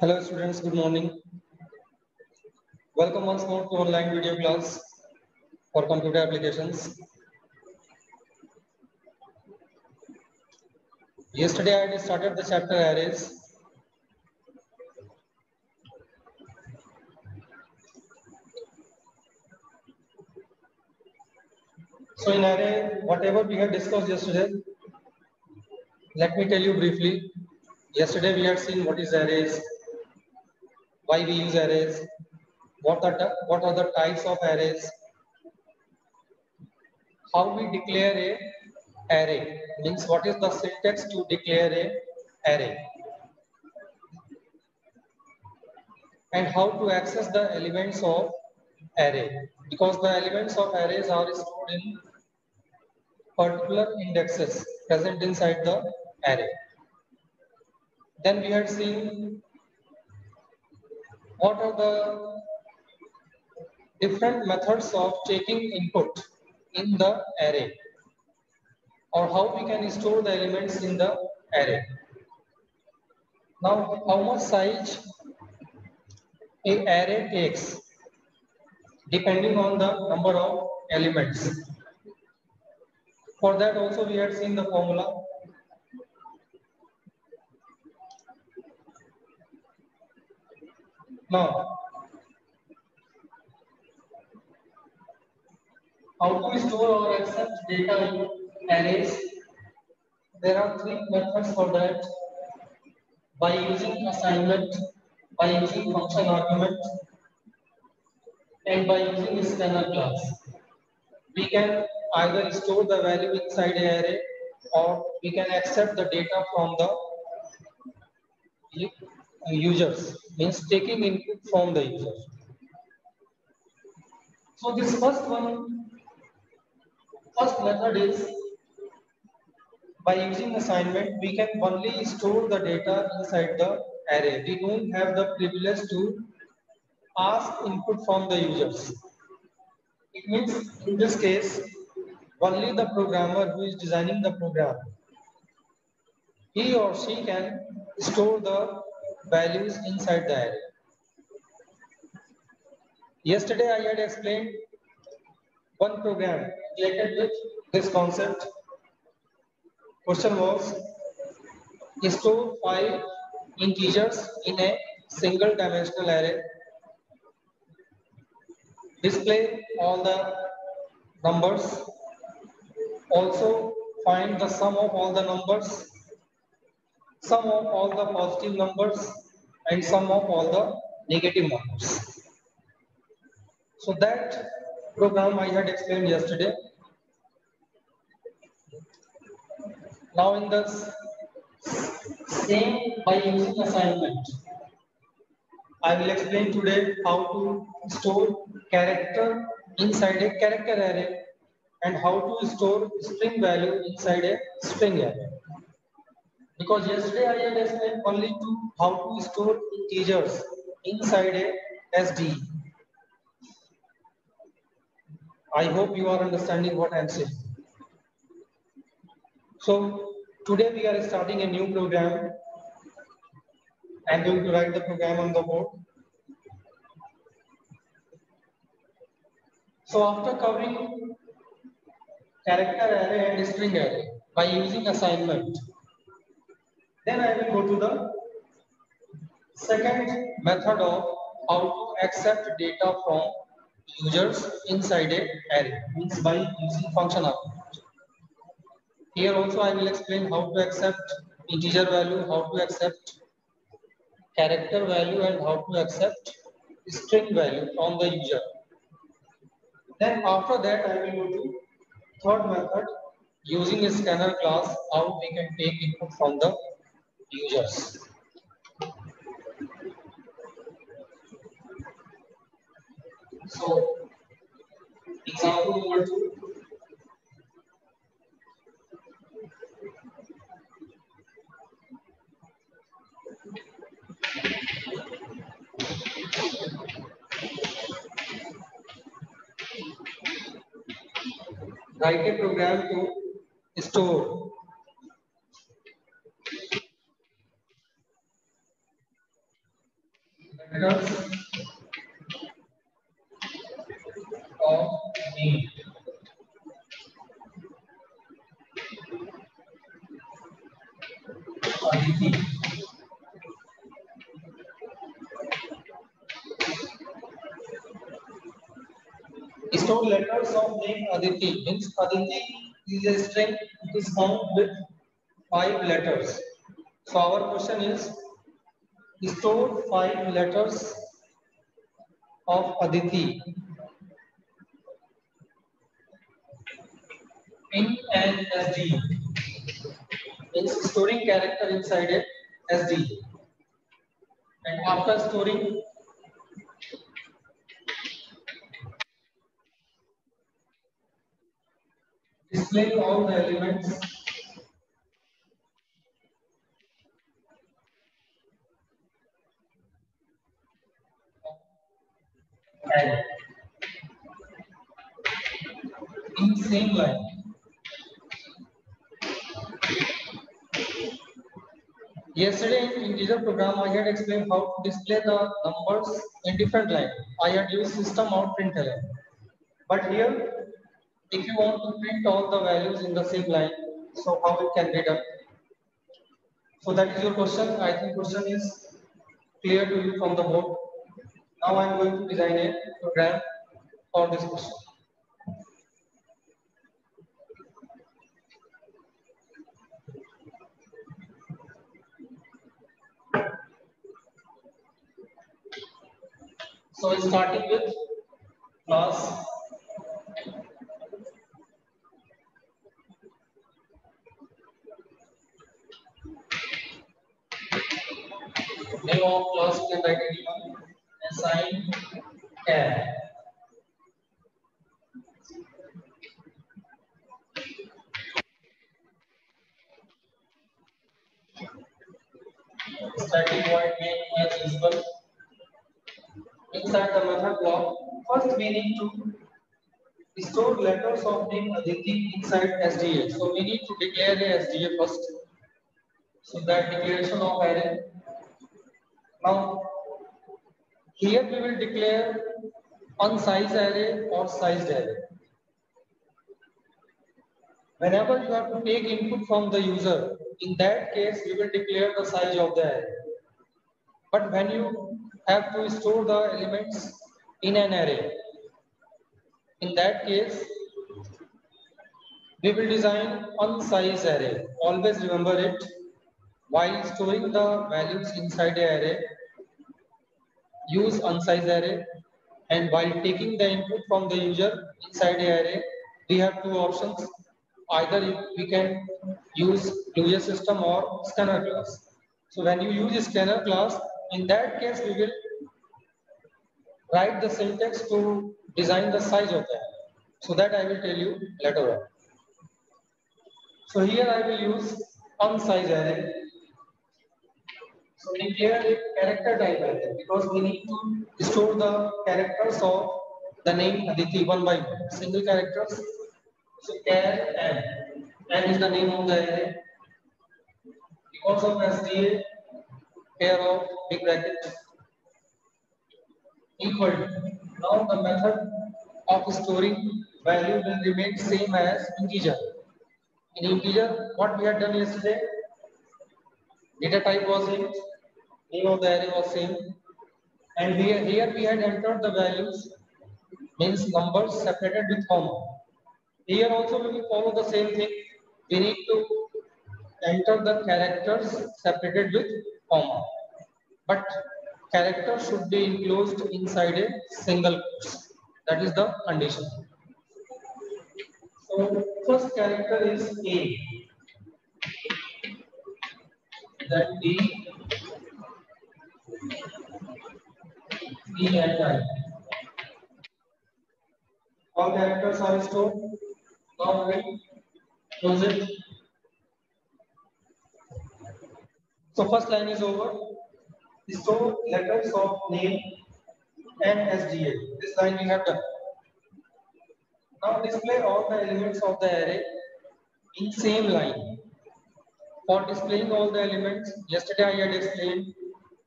Hello students, good morning. Welcome once more to online video class for computer applications. Yesterday I had started the chapter arrays. So in array, whatever we had discussed yesterday, let me tell you briefly. Yesterday we had seen what is arrays, why we use arrays, what are the types of arrays, how we declare a array, means what is the syntax to declare a array, and how to access the elements of array, because the elements of arrays are stored in particular indexes present inside the array. Then we had seen what are the different methods of taking input in the array, or how we can store the elements in the array. Now, how much size a array takes depending on the number of elements. For that also we had seen the formula. Now, how to store or accept data in arrays? There are three methods for that: by using assignment, by using function argument, and by using scanner class. We can either store the value inside an array, or we can accept the data from the users, means taking input from the user. So this first method is by using assignment. We can only store the data inside the array. We don't have the privilege to ask input from the users. It means in this case, only the programmer who is designing the program, he or she can store the values inside the array. Yesterday I had explained one program related with this concept. Question was, store 5 integers in a single dimensional array, display all the numbers, also find the sum of all the numbers, sum of all the positive numbers, and sum of all the negative numbers. So that program I had explained yesterday. Now in the same, by using assignment, I will explain today how to store character inside a character array and how to store string value inside a string array. Because yesterday I had explained only to how to store integers inside a SDE. I hope you are understanding what I am saying. So today we are starting a new program. I am going to write the program on the board. So after covering character array and string array by using assignment, then I will go to the second method of how to accept data from users inside a array, means by using function argument. Here also I will explain how to accept integer value, how to accept character value, and how to accept string value from the user. Then after that I will go to third method, using a scanner class, how we can take input from the users. So example number 2. Write a program to store characters of name Aditi. Store letters of name Aditi means Aditi is a string. It is formed with 5 letters. So our question is store 5 letters of Aditi in an SDE. Means storing character inside a SDE. And after storing displaying all the elements and in same line. Yesterday in integer program, I had explained how to display the numbers in different line. I had used system out println. But here, if you want to print all the values in the same line, so how it can be done? So that is your question. I think question is clear to you from the board. Now I am going to design a program for this question. So starting with class name of class you can write anyone, assign char. Static void main as usual. Inside the method block, first we need to store letters of name Aditi inside SDA. So we need to declare a SDA first. So that declaration of array. Now here we will declare unsize array or sized array. Whenever you have to take input from the user, in that case we will declare the size of the array. But when you have to store the elements in an array, in that case we will design unsize array. Always remember it. While storing the values inside the array, use unsize array, and while taking the input from the user inside the array, we have two options. Either we can use closure system or scanner class. So when you use scanner class, in that case we will write the syntax to design the size of the array. So that I will tell you later on. So here I will use unsize array. So declare a character type array because we need to store the characters of the name Aditi one by one. Single characters. So char n. N is the name of the array. Because of SDA, pair of big bracket equal to. Now the method of storing value will remain same as integer. In integer, what we had done yesterday, data type was int, name of the array was same, and here we had entered the values, means numbers separated with comma. Here also we will follow the same thing. We need to enter the characters separated with comma, but character should be enclosed inside a single quotes. That is the condition. So first character is A. Then B, C and I. All characters are stored. Now we close it. So first line is over. Store letters of name and SDA. This line we have done. Now display all the elements of the array in same line. For displaying all the elements, yesterday I had explained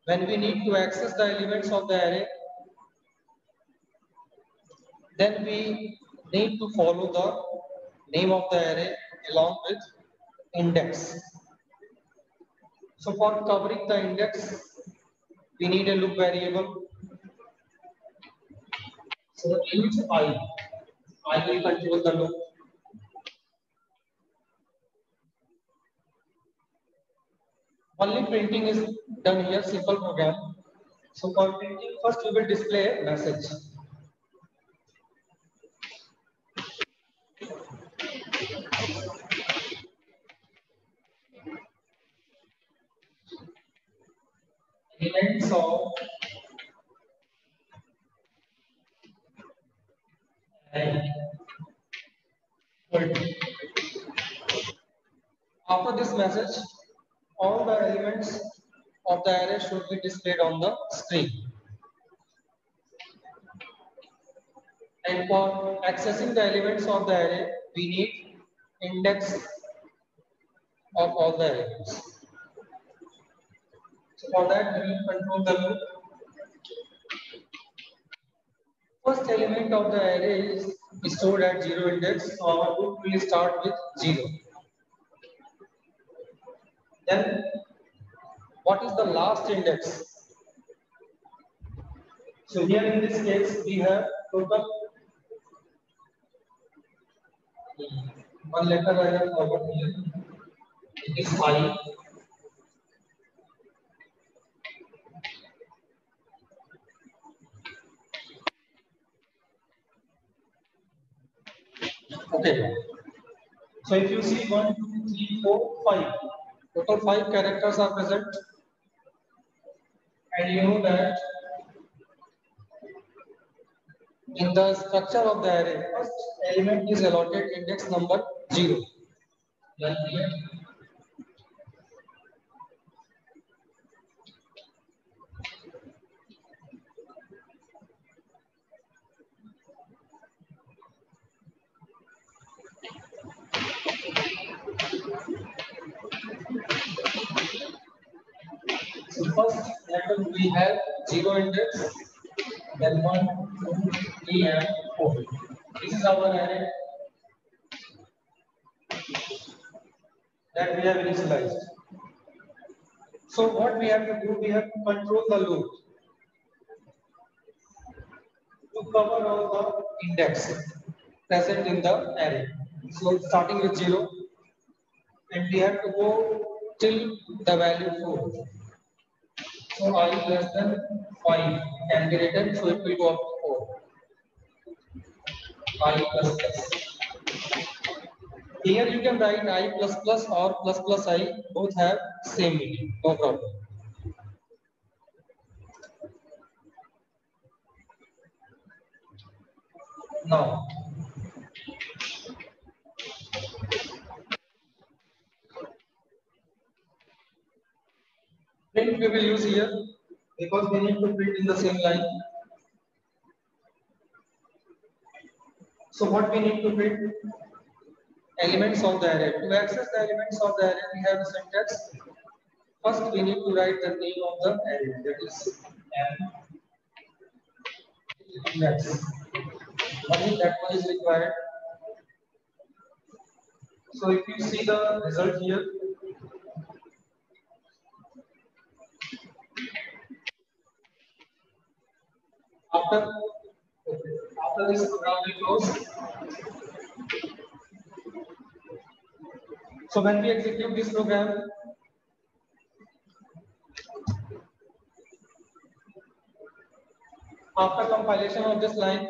When we need to access the elements of the array, then we need to follow the name of the array along with index. So for covering the index, we need a loop variable. So int I will control the loop. Only printing is done here, simple program. So for printing, first we will display a message. Elements of array. After this message, all the elements of the array should be displayed on the screen. And for accessing the elements of the array, we need index of all the elements. So for that, we will control the loop. First element of the array is stored at 0 index, so our loop will start with 0. Then, what is the last index? So here in this case, we have total one letter I have forgot here. It is I. Okay. So if you see 1, 2, 3, 4, 5, total 5 characters are present, and you know that in the structure of the array, first element is allotted index number 0. Then here, so first letter we have 0 index, then 1, 2, 3, and 4. This is our array that we have initialized. So what we have to do, we have to control the loop to cover all the index present in the array. So starting with 0, and we have to go till the value 4. So I less than 5 can be written, so it will go up to 4. I plus plus. Here you can write I plus plus or plus plus I, both have same meaning, no problem. Now, print we will use here because we need to print in the same line. So what we need to print? Elements of the array. To access the elements of the array, we have a syntax. First, we need to write the name of the array, that is index. Only that one is required. So if you see the result here, after this program will close. So when we execute this program, after compilation of this line,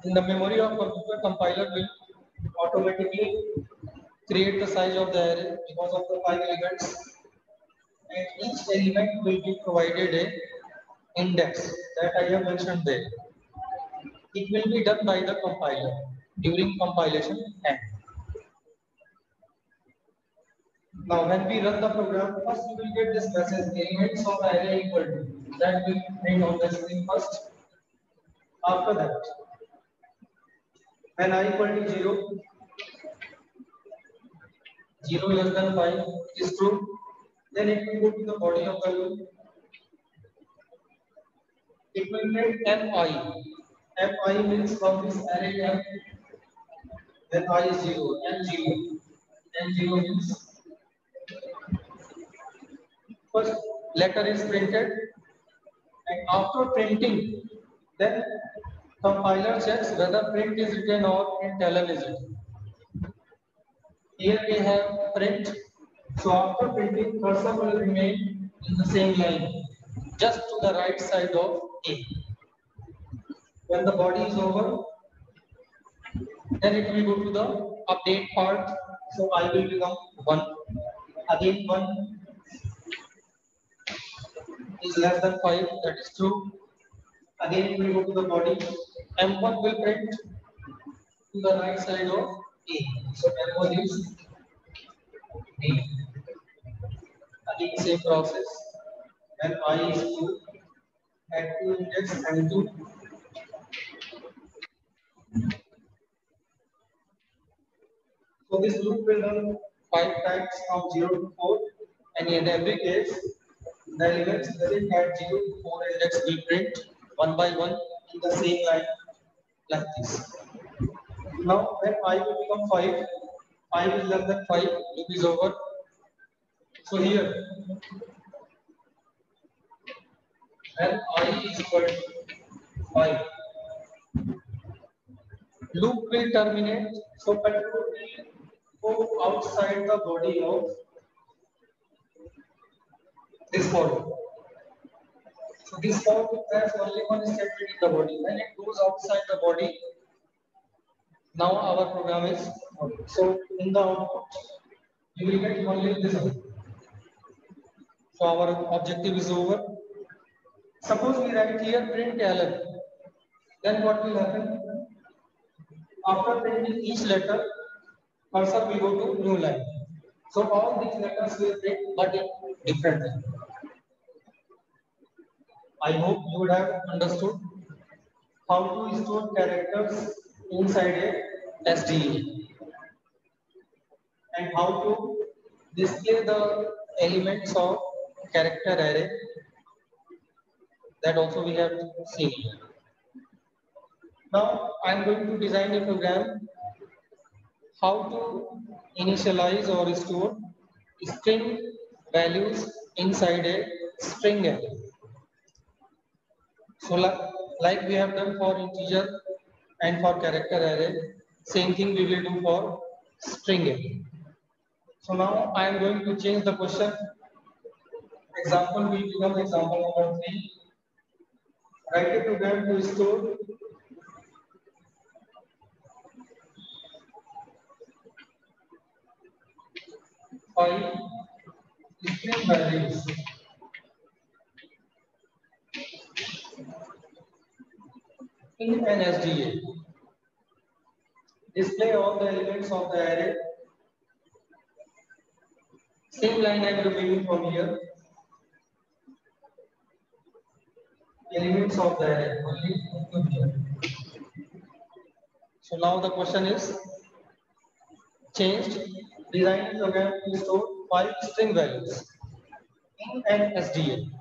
in the memory of computer, compiler will automatically create the size of the array because of the 5 elements, and each element will be provided a index that I have mentioned there. It will be done by the compiler during compilation end. Now when we run the program, first we will get this message elements of array equal to, that will print on the screen first. After that, when I equal to 0, 0 less than 5 is true, Then it will go to the body of the loop. It will print mi. Mi means from this array m, then I is 0, n0. N0 means first letter is printed, and after printing, then compiler checks whether print is written or println is written. Here we have print. So after printing, cursor will remain in the same line, just to the right side of A. When the body is over, then it will go to the update part. So I will become 1. Again 1 is less than 5, that is true. Again it will go to the body. M1 will print to the right side of A. So M1 is B. Again same process. When I is 2, at 2 index M2. So this loop will run 5 times from 0 to 4, and in every case, the elements present at 0 to 4 index will print one by one in the same line like this. Now when I will become 5, I is less than 5, loop is over. So here, when I is equal to 5, loop will terminate. So control will go outside the body of this for loop. So this for loop has only one statement in the body. When it goes outside the body, now our program is so in the output you will get only this output. So our objective is over. Suppose we write here print ln, then what will happen? After printing each letter, cursor will go to new line. So all these letters will print but in different line. I hope you would have understood how to store characters inside a SDA and how to display the elements of character array. That also we have seen. Now I am going to design a program how to initialize or store string values inside a string array. So like we have done for integer and for character array, same thing we will do for string array. So now I am going to change the question. Example will become example number 3. Write a program to store five string values in an SDA. Display all the elements of the array. Same line I am removing from here. Elements of the array only to here. So now the question is changed. Design program to store 5 string values in an SDA.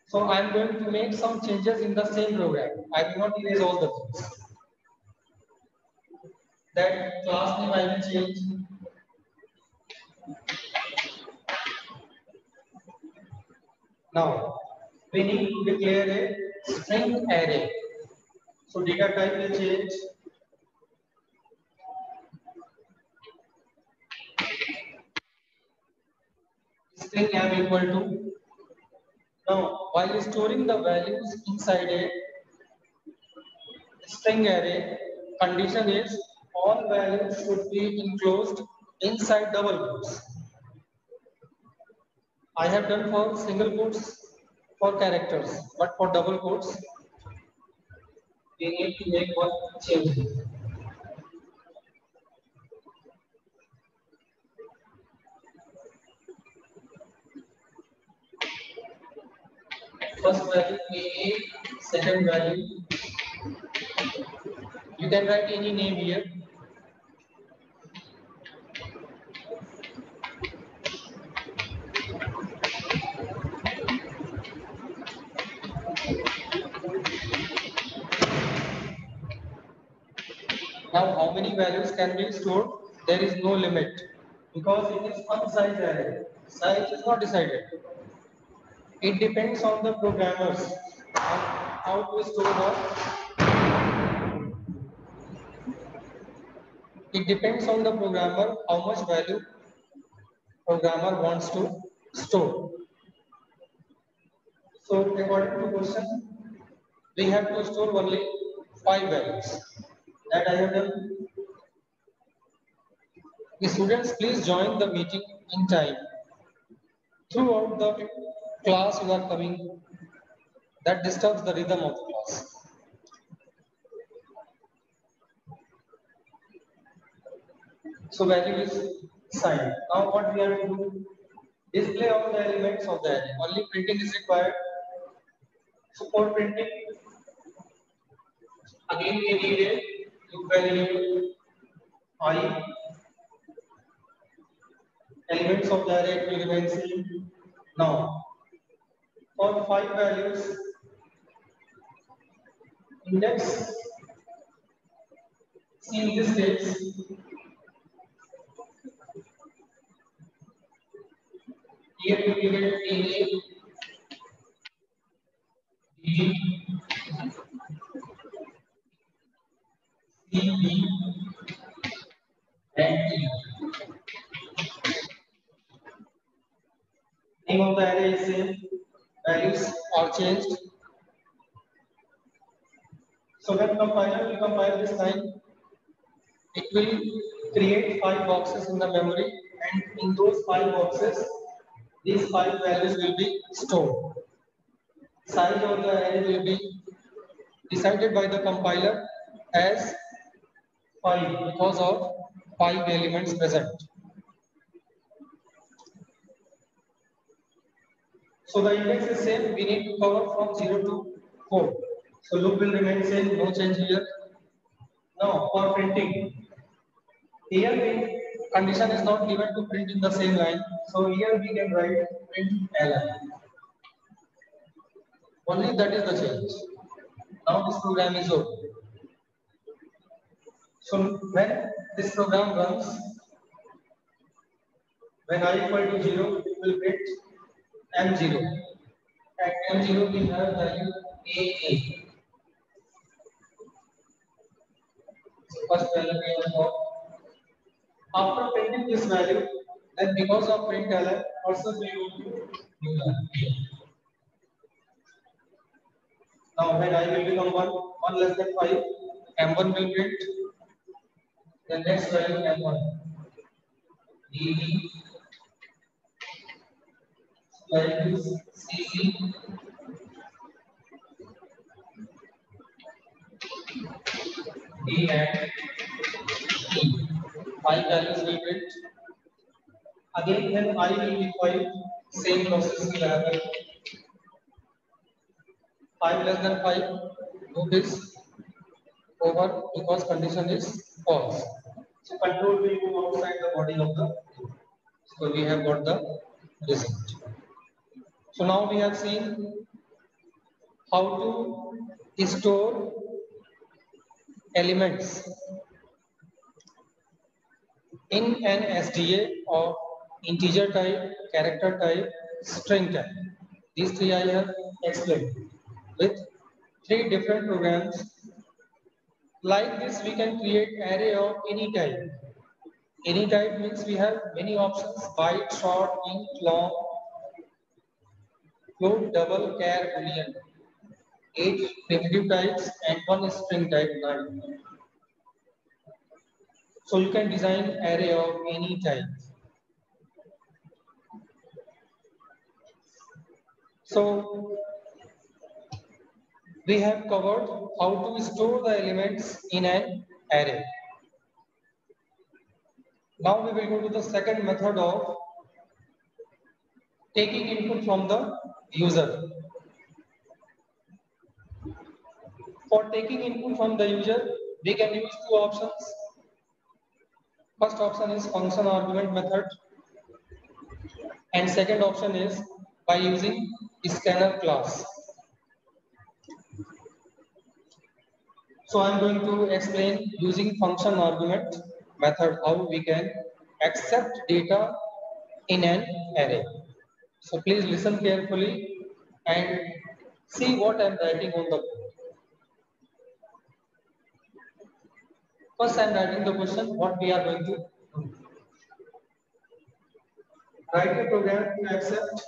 So I am going to make some changes in the same program. I will not erase all the things. That class name I will change. Now we need to declare a string array. So data type will change. String m equal to. Now while storing the values inside a string array, condition is all values should be enclosed inside double quotes. I have done for single quotes for characters, but for double quotes, we need to make one change. First value AA, second value. You can write any name here. Now, how many values can be stored? There is no limit because it is unsized array. Size is not decided. It depends on the programmers on how to store it depends on the programmer how much value programmer wants to store. So according to question, we have to store only 5 values. That I have done. The students, please join the meeting in time. Throughout the class you are coming, that disturbs the rhythm of the class. So value is signed. Now what we have to do? Display all the elements of the array. Only printing is required. So for printing, again we need a loop value I. Elements of the array will remain same. Now for 5 values, index, see in this case, here we will get A, B, C, D, and E. Name of the array is same, values are changed. So when compiler will compile this line, it will create 5 boxes in the memory, and in those 5 boxes, these 5 values will be stored. Size of the array will be decided by the compiler as 5 because of 5 elements present. So the index is same, we need to cover from 0 to 4. So loop will remain same, no change here. Now for printing, here the condition is not given to print in the same line. So here we can write print ln. Only that is the change. Now this program is over. So when this program runs, when I equal to 0, it will print M0. At M0 we have value AA. So first value we have got. After printing this value, then because of print ln, also we will do that. Now when I will become 1 less than 5, M1 will print. The next value M1. DB values CC D and E. 5 values will print. Again, when I will be 5, same process will happen. 5 less than 5, loop is over because condition is false. So control will go outside the body of the loop. So we have got the result. So now we have seen how to store elements in an SDA of integer type, character type, string type. These 3 I have explained with 3 different programs. Like this, we can create array of any type. Any type means we have many options: byte, short, int, long, float, double, char, boolean. 8 primitive types and 1 string type, 9. So you can design array of any type. So we have covered how to store the elements in an array. Now we will go to the second method of taking input from the user. For taking input from the user, we can use 2 options. First option is function argument method, and second option is by using scanner class. So I'm going to explain using function argument method how we can accept data in an array. So please listen carefully and see what I'm writing on the board. First I'm writing the question what we are going to do. Write a program to accept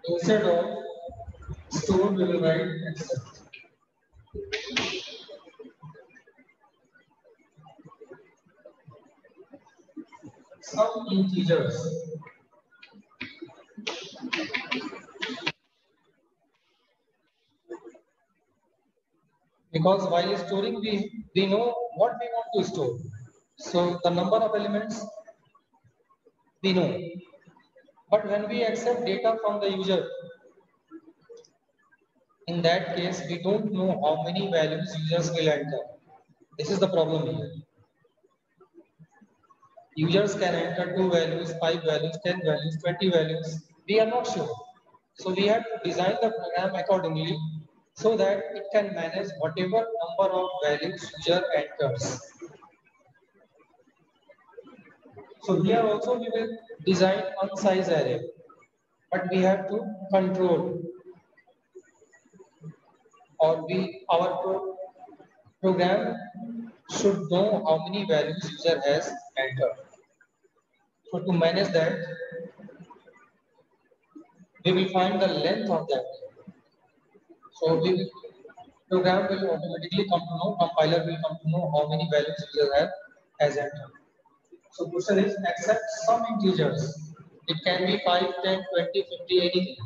instead of store we will write accept. Some integers. Because while storing we know what we want to store. So the number of elements we know. But when we accept data from the user, in that case we don't know how many values users will enter. This is the problem here. Users can enter 2 values, 5 values, 10 values, 20 values. We are not sure. So we have to design the program accordingly so that it can manage whatever number of values user enters. So here also we will design unsize array, but we have to control or our program should know how many values user has entered. So to manage that, we will find the length of that. So program will automatically come to know, compiler will come to know how many values user has entered. So question is accept some integers. It can be 5, 10, 20, 50, anything.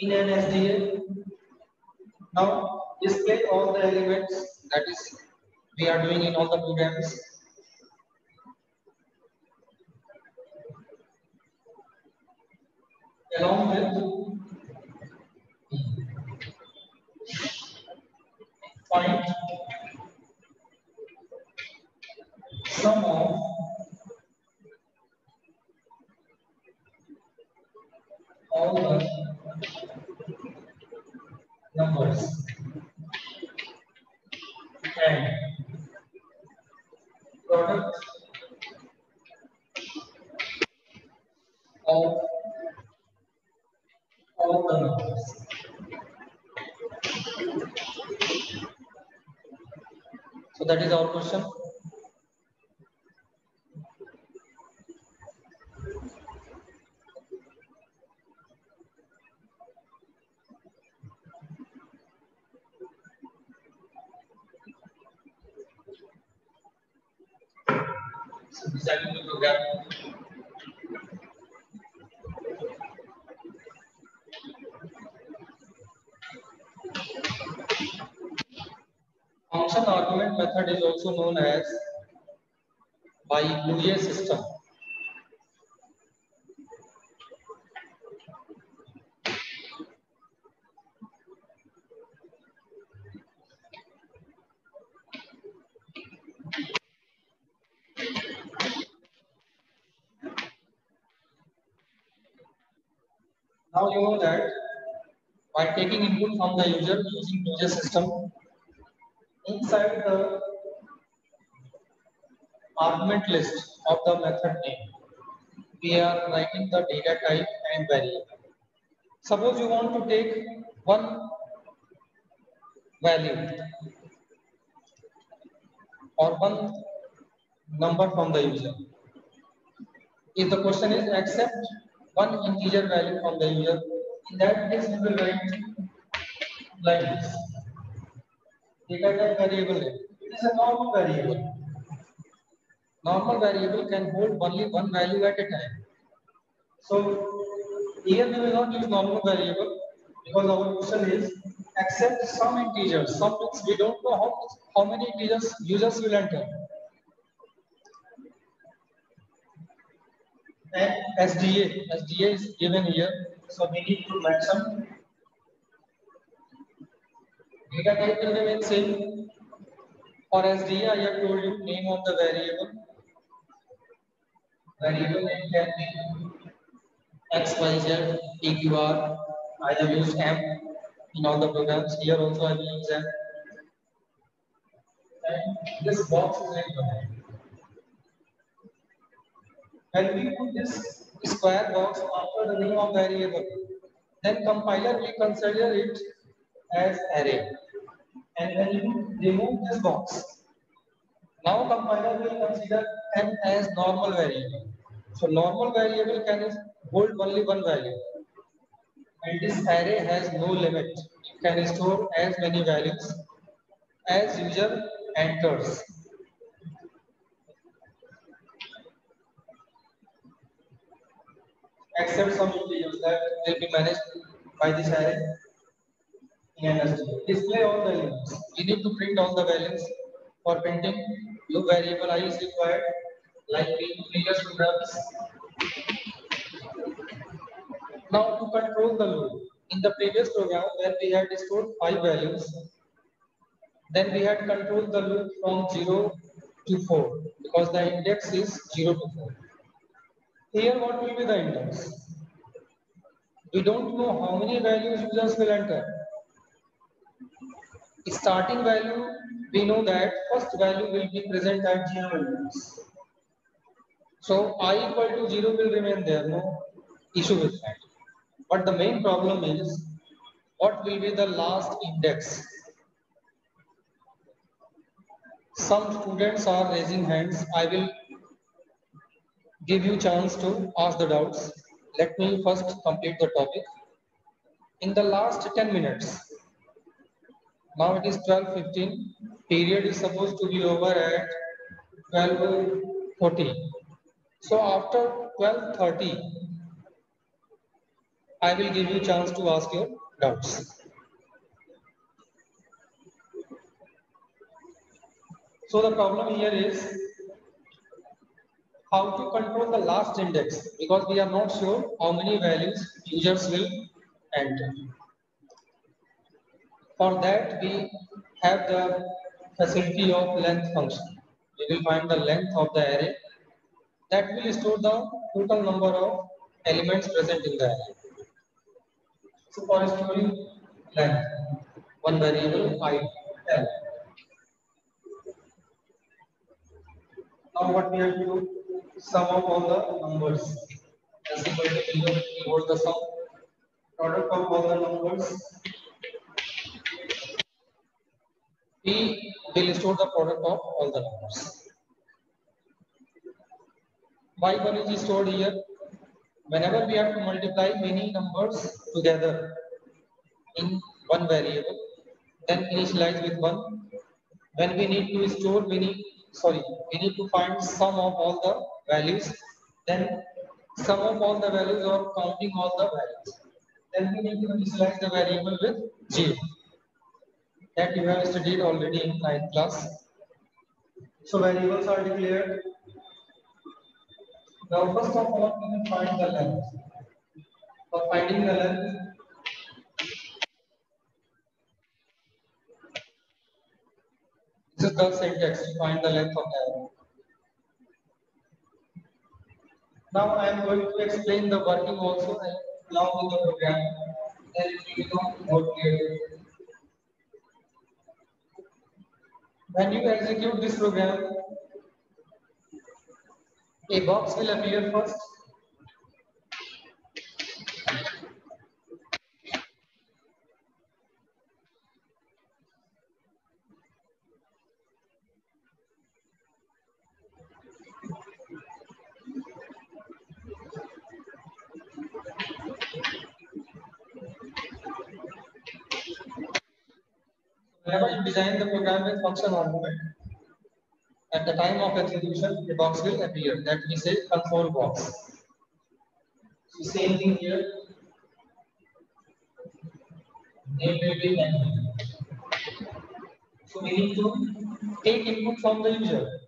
In an SDA, now display all the elements that is we are doing in all the programs. Along with find sum of all the numbers and product of all the numbers. So that is our question. So designing the program. Function argument method is also known as by Boolean system. Now you know that by taking input from the user using Boolean system, inside the argument list of the method name, we are writing the data type and variable. Suppose you want to take one value or one number from the user. If the question is accept one integer value from the user, in that case we will write like this. Data type variable. It is a normal variable. Normal variable can hold only one value at a time. So here we will not use normal variable because our question is accept some integers. Some means we don't know how many integers users will enter. And SDA is given here, so we need to mention Data type will remain same. For SDA, I have told you name of the variable. Variable name can be X, Y, Z, PQR. I have used M in all the programs. Here also I will use M. And this box is required. When we put this square box after the name of variable, then compiler will consider it as array. And when you remove this box, now compiler will consider n as normal variable. So normal variable can hold only one value. And this array has no limit. It can store as many values as user enters. Except some integers that will be managed by this array in NSD. Display all values. We need to print all the values. For printing, loop variable I is required, like in previous programs. Now to control the loop. In the previous program, when we had stored 5 values, then we had controlled the loop from 0 to 4 because the index is 0 to 4. Here what will be the index? We don't know how many values users will enter. Starting value, we know that first value will be present at 0 index. So I equal to 0 will remain there, no issue with that. But the main problem is what will be the last index? Some students are raising hands. I will give you chance to ask the doubts. Let me first complete the topic. In the last 10 minutes, now it is 12:15. Period is supposed to be over at 12:40. So after 12:30, I will give you chance to ask your doubts. So the problem here is how to control the last index because we are not sure how many values users will enter. For that, we have the facility of length function. We will find the length of the array that will store the total number of elements present in the array. So for storing length, one variable I L. Now what we have to do? Sum of all the numbers. S equal to 0, we hold the sum. Product of all the numbers. We will store the product of all the numbers. Why one is stored here? Whenever we have to multiply many numbers together in one variable, then initialize with 1. When we need to store we need to find sum of all the values, then sum of all the values or counting all the values. Then we need to initialize the variable with 0. That you have studied already in 9th class. So variables are declared. Now first of all we will find the length. For finding the length, this is the syntax to find the length of the array. Now I am going to explain the working also along with the program. Then it will become more clear. When you execute this program, a box will appear first. Whenever you design the program with function argument, at the time of execution, a box will appear that we say console box. So same thing here. Name will be empty. So we need to take input from the user.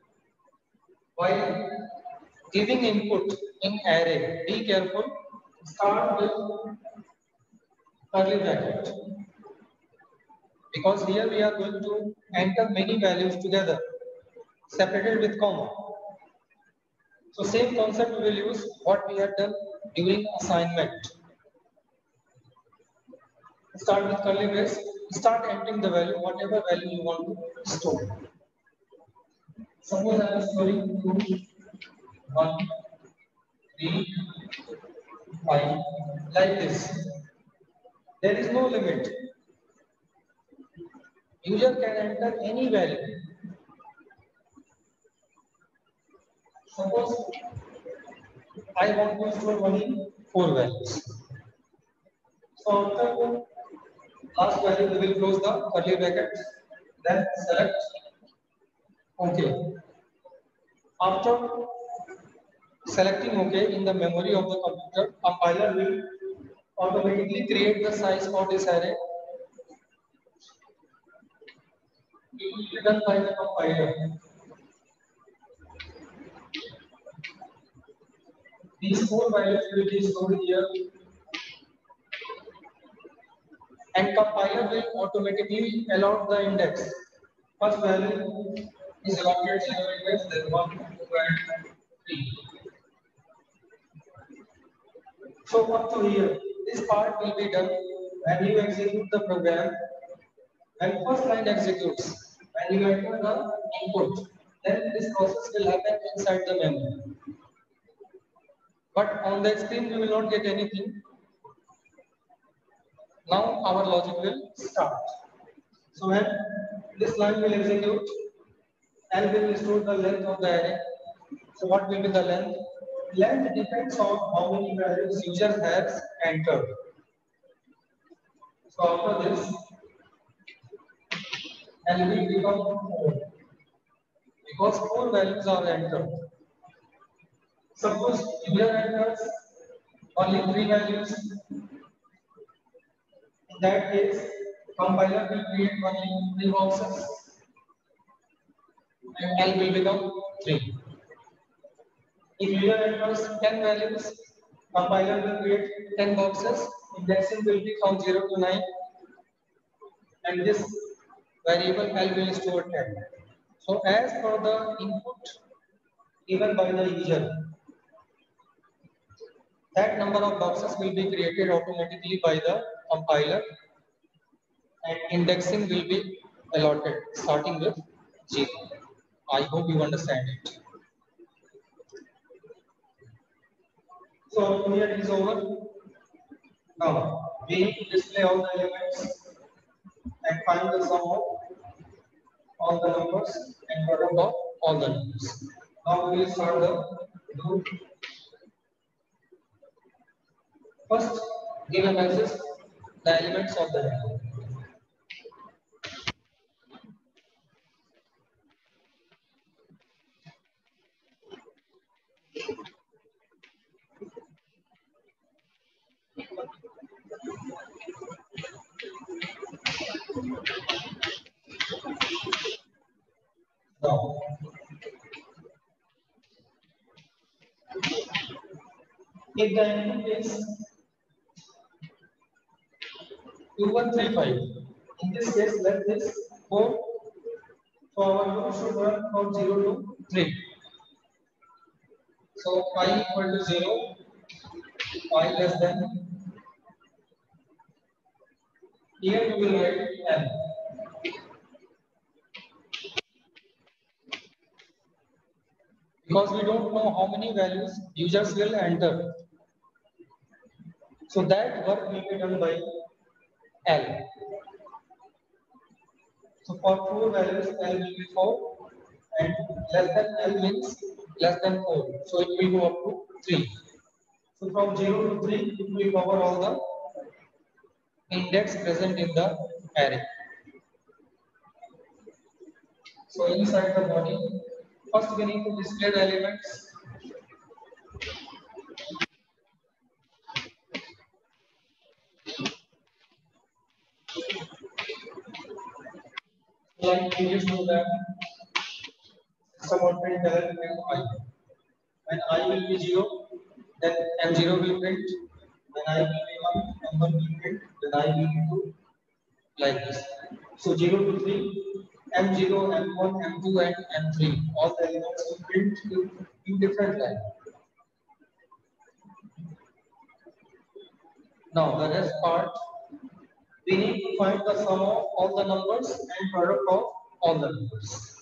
While giving input in array, be careful. Start with curly bracket because here we are going to enter many values together, separated with comma. So same concept we will use what we had done during assignment. Start with curly brace, start entering the value, whatever value you want to store. Suppose I am storing 2, 1, 3, 5, like this. There is no limit. User can enter any value. Suppose I want to store only 4 values. So after last value, we will close the curly brackets, then select OK. After selecting OK in the memory of the computer, compiler will automatically create the size for this array. It will be done by the compiler. These 4 values will be stored here, and compiler will automatically allot the index. First value is allotted 0 index, then 1, 2, and 3. So up to here, this part will be done when you execute the program. When first line executes, when you enter the input, then this process will happen inside the memory. But on the screen, we will not get anything. Now our logic will start. So when this line will execute, L will store the length of the array. So what will be the length? Length depends on how many values user has entered. So after this, L will become 4 because 4 values are entered. Suppose user enters only 3 values. In that case, compiler will create only 3 boxes and L will become 3. If user enters 10 values, compiler will create 10 boxes. Indexing will be from 0 to 9, and this variable L will store 10. So as per the input given by the user, that number of boxes will be created automatically by the compiler, and indexing will be allotted starting with 0. I hope you understand it. So here it is over. Now we need to display all the elements and find the sum of all the numbers and product of all the numbers. Now we will start the loop. First, give a message the elements of the array. Now, if the input is 2135, in this case, let this 4. So our loop should run from 0 to 3. So phi equal to 0, phi less than. Here we will write n. Because we don't know how many values users will enter. So that work will be done by L. So for 4 values, L will be 4, and less than L means less than 4. So it will go up to 3. So from 0 to 3, it will cover all the index present in the array. So inside the body, first we need to display the elements. Like previous program, someone print element I. When I will be 0, then M0 will print. When I will be 1, M1 will print. Then I will be 2, like this. So 0 to 3, M0, M1, M2, and M3. All the elements will print in different line. Now the rest part, we need to find the sum of all the numbers and product of all the numbers.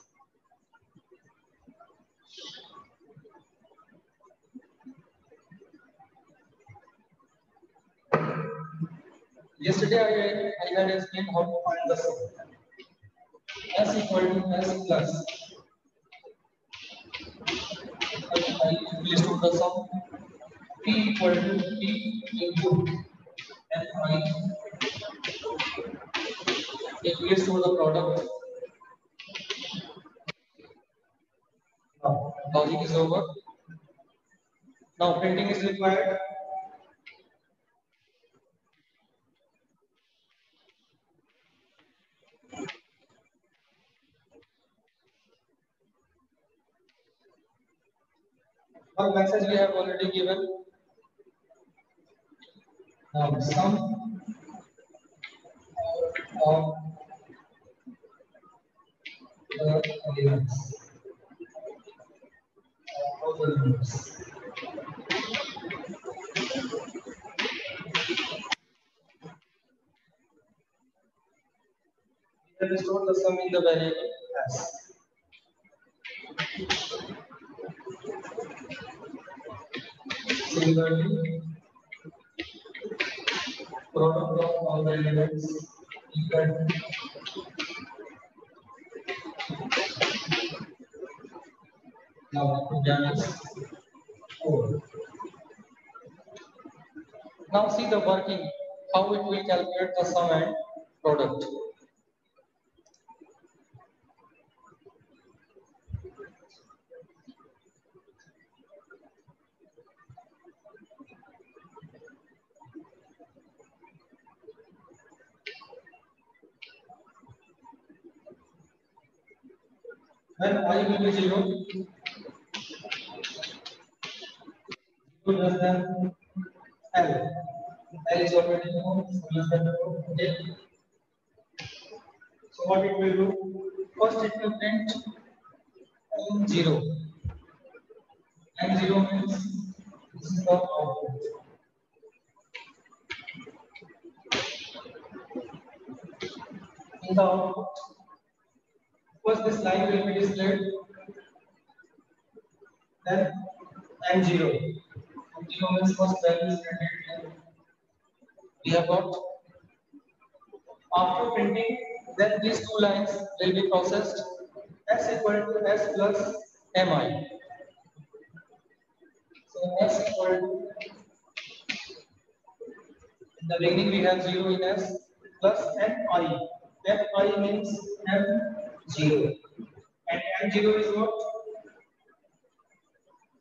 Yesterday I had explained how to find the sum. S equal to S plus. I please do the sum. P equal to P into Fi. Please do the product. Now logic is over. Now printing is required. One message we have already given. Now sum of the elements of the numbers. We have stored the sum in the variable s. Similarly, product of all the elements equal to now that is 4. Now see the working, how it will calculate the sum and product. When I will be 0, 0 less than L. L is already known, so less than okay. So what it will do? First it will print M0. M0 means this is the output. In the output, first this line will be displayed, then M0. M0 means first value is printed. We have got. After printing, then these two lines will be processed. S equal to S plus Mi. So S equal to, in the beginning we have 0 in S plus Mi. Mi means M0. And M0 is what?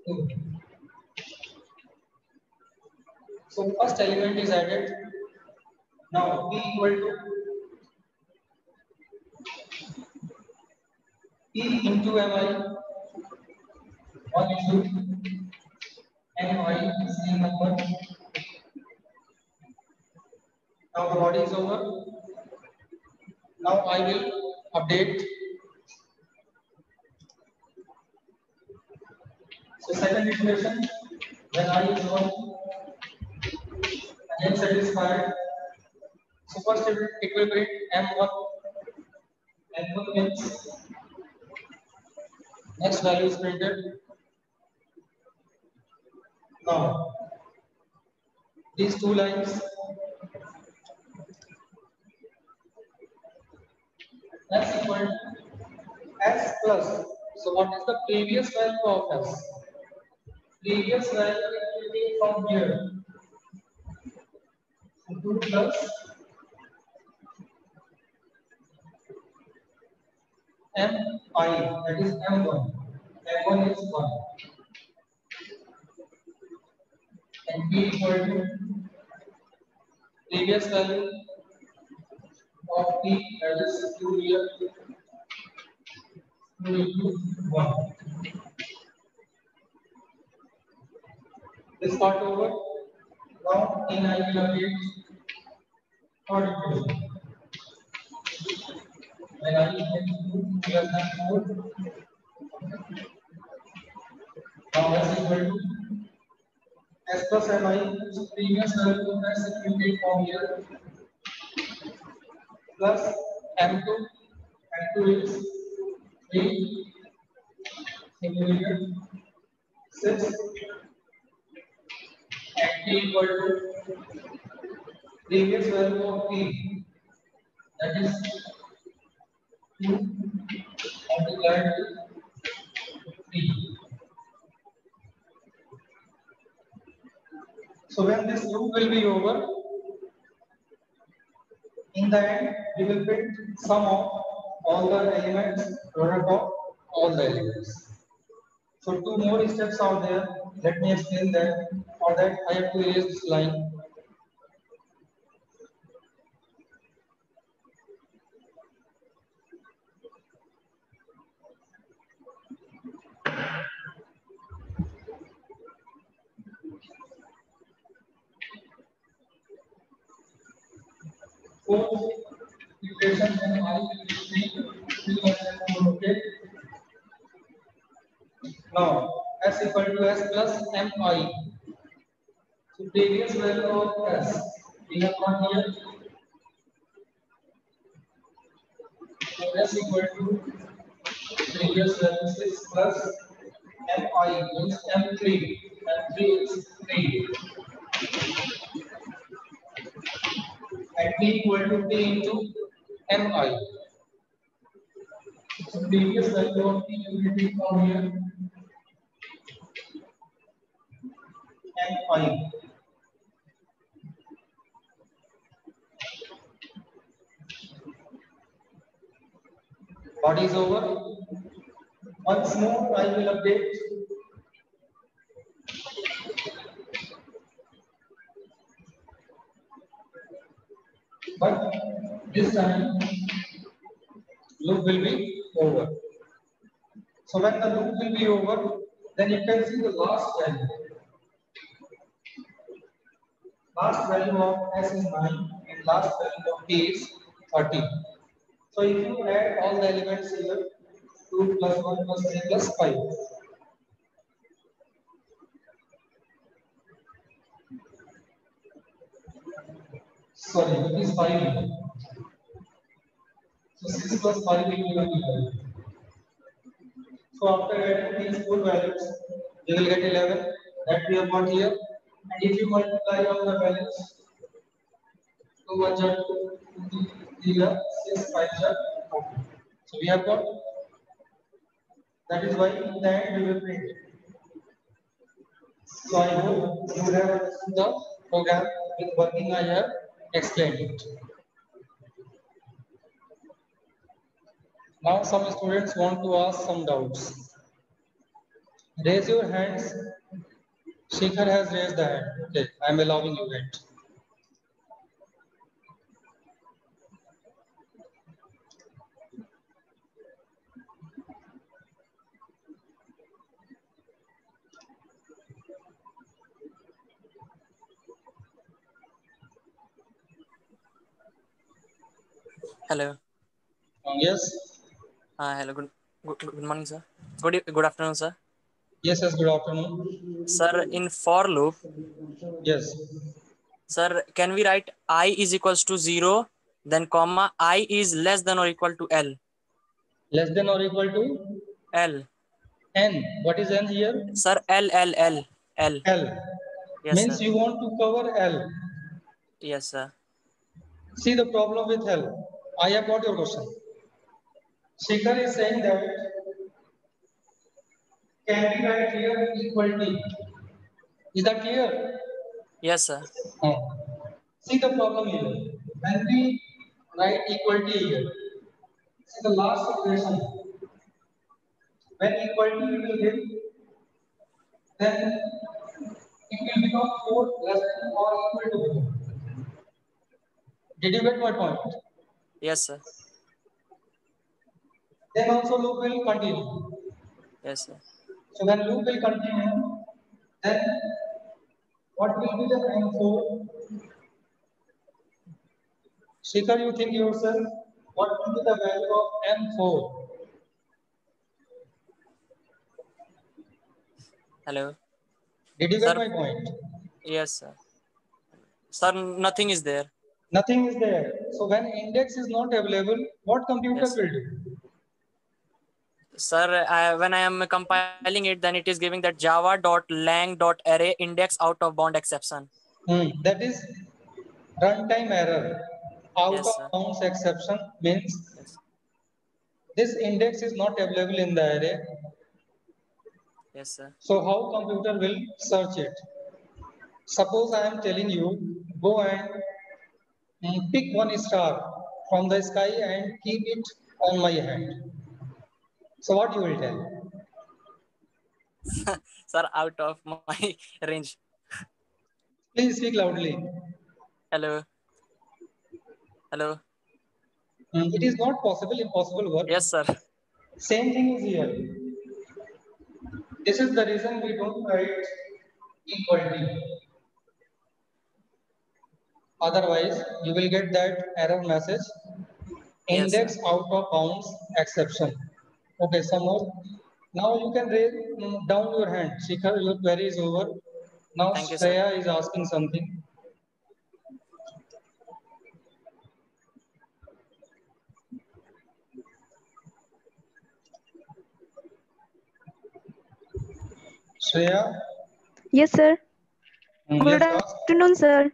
2. So first element is added. Now P equal to E into Mi. 1 into Mi is the number. Now the body is over. Now I will update. So second iteration, when I is 1, again satisfied. So first it will print M1. M1 means next value is printed. Now these two lines S equal to S plus. So what is the previous value of S? Previous value will be from here. So 2 plus Mi, that is M1. M1 is 1. And P equal to previous value of P, that is 2 here. 2 into 1. This part over. Now in I will update third equation. when I equal to 2 less than 4. Now s equal to s plus mi. So previous value of s substituted from here plus m2. M2 is 3 simulated 6 and t equal to previous value of t, that is 2 multiplied with 3. So when this loop will be over, in the end we will print sum of all the elements, product of all the elements. So two more steps are there. Let me explain that. For that I have to erase this line. Fourth equation when I will be 3 less than 4. Okay. Now s equal to s plus mi. So previous value of s we have got here. So s equal to previous value 6 plus mi means m3. M3 is 3. And t equal to t into mi. So previous value of t will be from here mi. What is over? Once more I will update. But this time loop will be over. So when the loop will be over, then you can see the last value. Last value of s is 9 and last value of t is 30. So if you add all the elements here, 2 plus 1 plus 3 plus 5. Sorry, it is 5. So 6 plus 5 will give 11. So after adding these four values, you will get 11 that we have got here. And if you multiply all the values, 2 1 are 2, 2 3 are 6, 5 are 4. So we have got. That is why in the end we will print. So I hope you have understood the program with working I have explained it. Now some students want to ask some doubts. Raise your hands. Shikhar has raised the hand. Okay, I am allowing you it. Hello. Yes. Hello. Good morning, sir. Good afternoon, sir. Yes, good afternoon. Sir, in for loop, Yes. sir, can we write I is equals to 0, then comma I is less than or equal to L? Less than or equal to? L. N. What is N here? Sir, L. L. Yes, Means sir. you want to cover L. Yes, sir. See the problem with L. I have got your question. Shikhar is saying that can we write here equal T? Is that clear? Yes, sir. See the problem here. When we write equal T here, see the last equation. When equal T we will give, then it will become 4 less than or equal to 4. Did you get my point? Yes, sir. Then also loop will continue. Yes, sir. So when loop will continue, then what will be the N4? Shikhar, you think yourself? what will be the value of M4? Hello. Did you Sir, get my point? yes, sir. Sir, nothing is there. Nothing is there. So when index is not available, what computer Yes, will sir. do? Sir, when I am compiling it, then it is giving that java.lang.array index out of bound exception. That is runtime error. Out Yes, of sir. bounds exception means Yes. this index is not available in the array. Yes, sir. So how computer will search it? Suppose I am telling you, go and pick one star from the sky and keep it on my hand. So what you will tell? Sir, out of my range. Please speak loudly. Hello. Hello. It is not possible, impossible work. Yes, sir. Same thing is here. This is the reason we don't write equality. Otherwise, you will get that error message, Yes, sir. index out of bounds exception. Okay, some more. Now you can raise down your hand. Shikhar, your query is over. Now Thank you, sir. Shreya is asking something. Shreya, Yes, sir. Good yes, ask. afternoon, sir.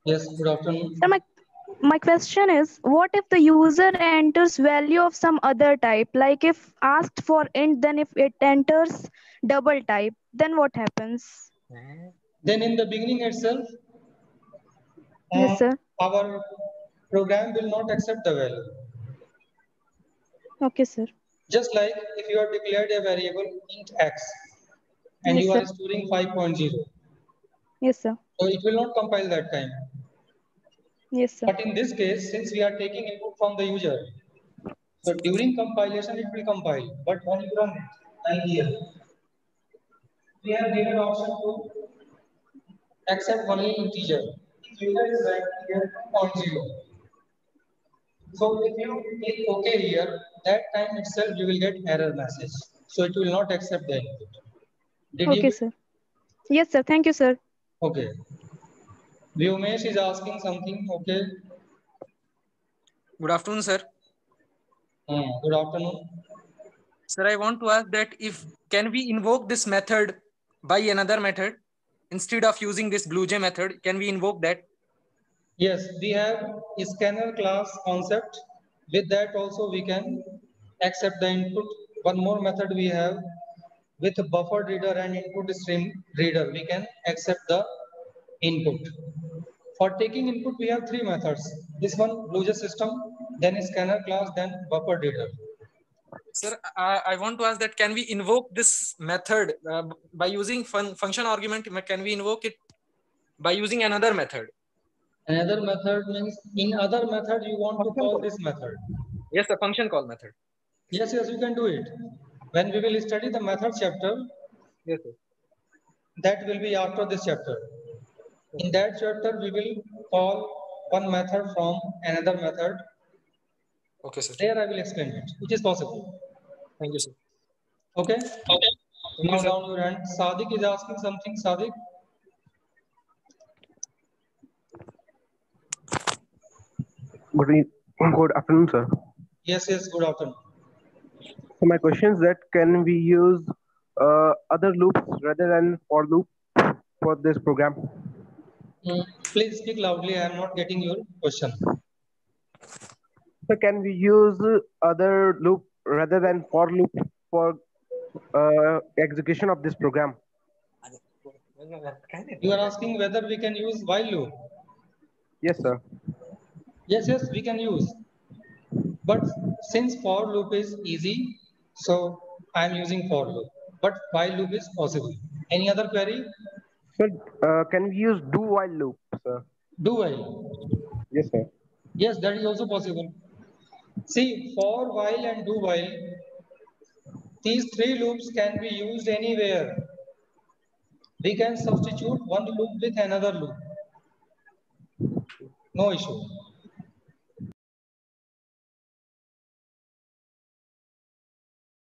Yes, good afternoon. Sir, my question is, what if the user enters value of some other type? Like if asked for int, then if it enters double type, then what happens? Then in the beginning itself, Yes, sir. our program will not accept the value. Okay, sir. Just like if you have declared a variable int x and Yes, you sir. are storing 5.0, Yes, sir. so it will not compile that time. Yes, sir. But in this case, since we are taking input from the user, so during compilation it will compile. But when you run it, like here, we have given option to accept only integer. If user is writing here 2.0. So if you click OK here, that time itself you will get error message. So it will not accept the input. Did Okay, you? sir. Yes, sir. Thank you, sir. Okay. Vyumesh is asking something. Okay. Good afternoon, sir. Good afternoon. Sir, I want to ask that if can we invoke this method by another method instead of using this BlueJ method? Can we invoke that? Yes, we have a scanner class concept. With that also we can accept the input. One more method we have with buffer reader and input stream reader. We can accept the input. For taking input, we have three methods. This one, BlueJ system, then scanner class, then buffer reader. Sir, I want to ask that can we invoke this method by using function argument? Can we invoke it by using another method? Another method means in other method you want to call this method. Yes, the function call method. Yes, you can do it. When we will study the method chapter, yes, sir. That will be after this chapter. In that chapter, we will call one method from another method. Okay, sir. There I will explain it, which is possible. Thank you, sir. Okay? Okay. Now down your hand. Sadiq is asking something. Sadiq? Good afternoon, sir. Yes, good afternoon. So my question is that can we use other loops rather than for loop for this program? Please speak loudly. I am not getting your question. So can we use other loop rather than for loop for execution of this program? You are asking whether we can use while loop. Yes, sir. Yes, we can use. But since for loop is easy, so I am using for loop. But while loop is possible. Any other query? So can we use do while loop, sir? Do while. Yes, sir. Yes, that is also possible. See, for while and do while, these three loops can be used anywhere. We can substitute one loop with another loop. No issue.